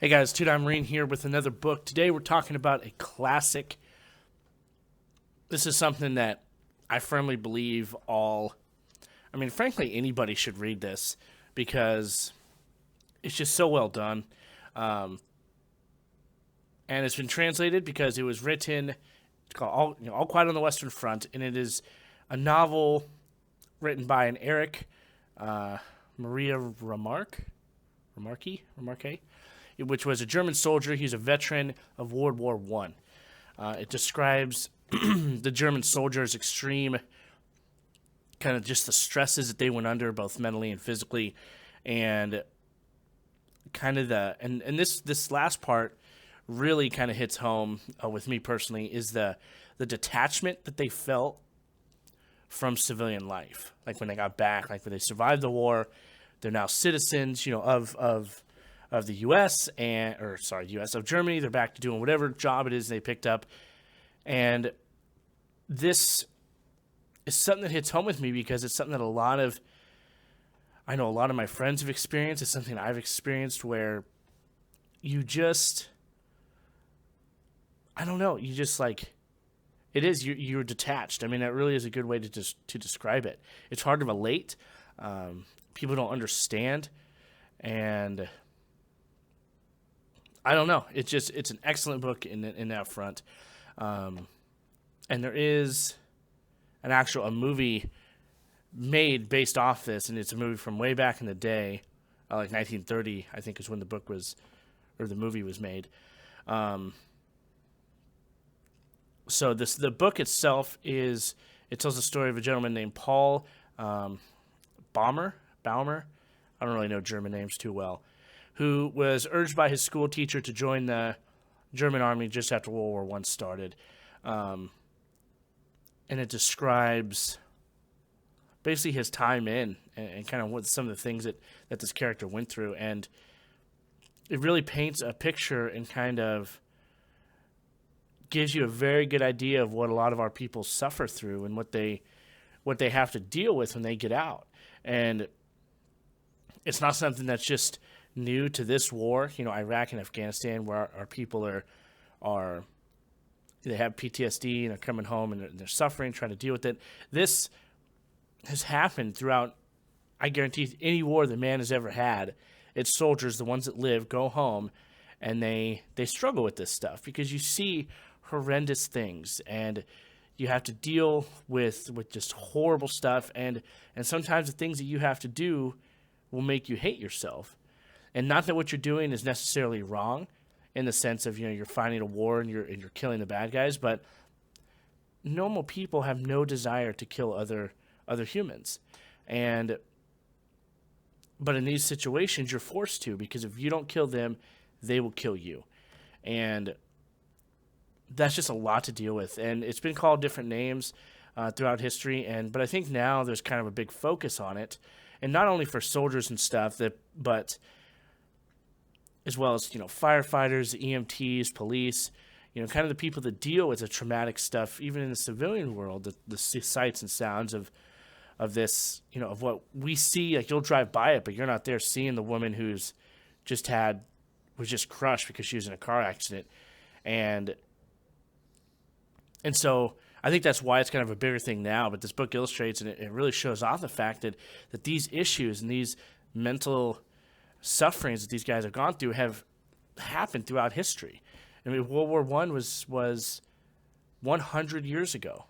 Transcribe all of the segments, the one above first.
Hey guys, Two Dime Marine here with another book. Today we're talking about a classic. This is something that I firmly believe frankly, anybody should read this because it's just so well done. Um, and it's been translated because it was written, it's called All Quiet on the Western Front, and it is a novel written by an Eric Maria Remarque, which was a German soldier. He's a veteran of World War One. It describes the German soldiers' extreme, kind of just the stresses that they went under, both mentally and physically, and kind of this last part really kind of hits home with me personally is the detachment that they felt from civilian life. Like when they got back, like when they survived the war, they're now citizens, of the U.S. U.S. of Germany. They're back to doing whatever job it is they picked up, and this is something that hits home with me because it's something that I know a lot of my friends have experienced. It's something I've experienced where you just, I don't know, you just like, it is, you're detached. I mean, that really is a good way to describe it. It's hard to relate. People don't understand, and I don't know. It's an excellent book in that front, and there is a movie made based off this, and it's a movie from way back in the day, like 1930, I think is when the movie was made. So the book itself it tells the story of a gentleman named Paul Baumer. I don't really know German names too well, who was urged by his school teacher to join the German army just after World War One started. And it describes basically his time and kind of what some of the things that this character went through. And it really paints a picture and kind of gives you a very good idea of what a lot of our people suffer through and what they have to deal with when they get out. And it's not something that's just new to this war, Iraq and Afghanistan, where our people are they have PTSD and are coming home and they're suffering, trying to deal with it. This has happened throughout, I guarantee, any war that man has ever had. It's soldiers, the ones that live, go home, and they struggle with this stuff because you see horrendous things and you have to deal with just horrible stuff, and sometimes the things that you have to do will make you hate yourself. And not that what you're doing is necessarily wrong in the sense of, you're fighting a war and you're killing the bad guys, but normal people have no desire to kill other humans. But in these situations you're forced to, because if you don't kill them, they will kill you. And that's just a lot to deal with. And it's been called different names throughout history, but I think now there's kind of a big focus on it, and not only for soldiers and stuff but as well as firefighters, EMTs, police, kind of the people that deal with the traumatic stuff, even in the civilian world, the sights and sounds of this, of what we see. Like, you'll drive by it, but you're not there seeing the woman who's was just crushed because she was in a car accident, and so I think that's why it's kind of a bigger thing now. But this book illustrates, and it really shows off the fact that these issues and these mental sufferings that these guys have gone through have happened throughout history. I mean, World War One was 100 years ago,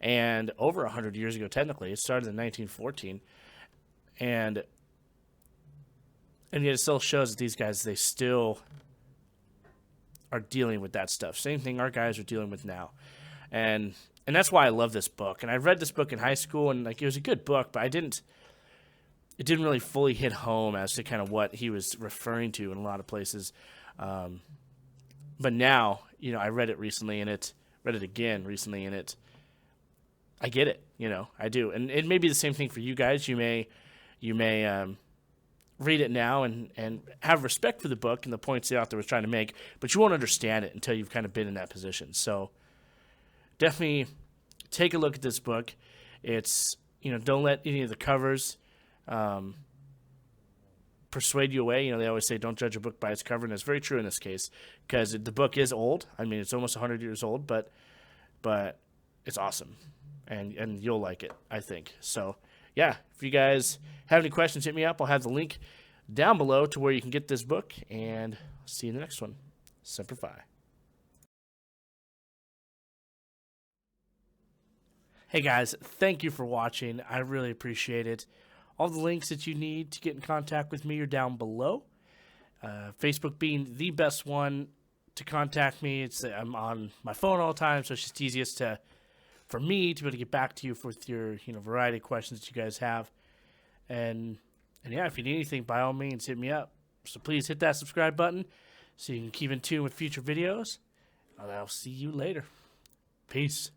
and over 100 years ago technically. It started in 1914, and yet it still shows that these guys, they still are dealing with that stuff. Same thing our guys are dealing with now, and that's why I love this book. And I read this book in high school, and it was a good book, but it didn't really fully hit home as to kind of what he was referring to in a lot of places. But now, I read it recently, and read it again recently, and I get it. I do. And it may be the same thing for you guys. You may read it now and have respect for the book and the points the author was trying to make, but you won't understand it until you've kind of been in that position. So definitely take a look at this book. It's, don't let any of the covers persuade you away. They always say don't judge a book by its cover, and that's very true in this case because the book is old. I mean, it's almost 100 years old, but it's awesome, and you'll like it, I think. So, yeah, if you guys have any questions, hit me up. I'll have the link down below to where you can get this book, and see you in the next one. Semper Fi. Hey guys, thank you for watching. I really appreciate it. All the links that you need to get in contact with me are down below. Facebook being the best one to contact me. I'm on my phone all the time, so it's just easiest for me to be able to get back to you with your variety of questions that you guys have. And yeah, if you need anything, by all means, hit me up. So please hit that subscribe button so you can keep in tune with future videos. And I'll see you later. Peace.